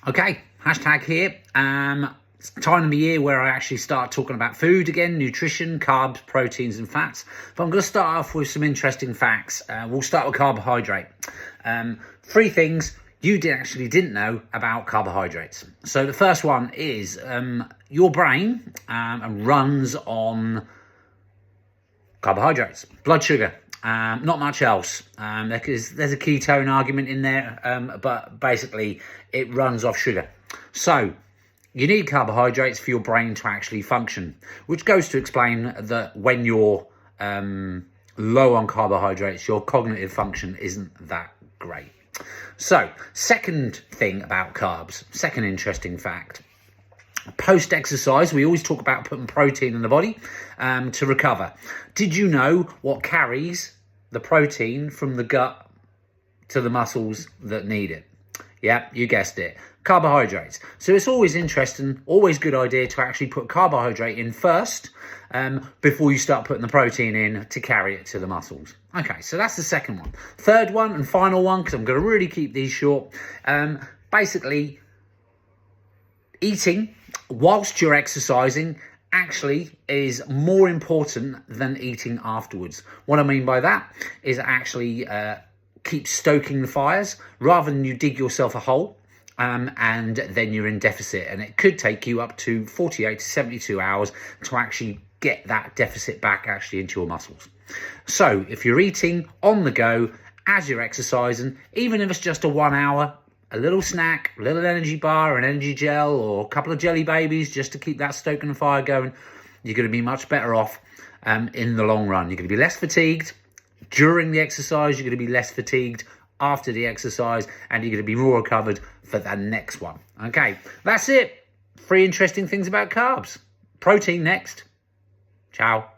Okay, hashtag here. It's time of the year where I actually start talking about food again, nutrition, carbs, proteins and fats. But I'm going to start off with some interesting facts. We'll start with carbohydrate. 3 things you didn't know about carbohydrates. So the first one is your brain runs on carbohydrates, blood sugar. Not much else. There's a ketone argument in there, but basically it runs off sugar. So you need carbohydrates for your brain to actually function, which goes to explain that when you're low on carbohydrates, your cognitive function isn't that great. So, second thing about carbs, second interesting fact. Post-exercise, we always talk about putting protein in the body to recover. Did you know what carries the protein from the gut to the muscles that need it? Yeah, you guessed it. Carbohydrates. So it's always interesting, always good idea to actually put carbohydrate in first before you start putting the protein in to carry it to the muscles. Okay, so that's the second one. Third one and final one, because I'm going to really keep these short. Basically, eating whilst you're exercising actually is more important than eating afterwards. What I mean by that is actually keep stoking the fires rather than you dig yourself a hole and then you're in deficit, and it could take you up to 48 to 72 hours to actually get that deficit back actually into your muscles. So if you're eating on the go as you're exercising, even if it's just a 1 hour, a little snack, a little energy bar, an energy gel, or a couple of jelly babies just to keep that stoking the fire going, you're going to be much better off in the long run. You're going to be less fatigued during the exercise, you're going to be less fatigued after the exercise, and you're going to be more recovered for the next one. Okay, that's it. 3 interesting things about carbs. Protein next. Ciao.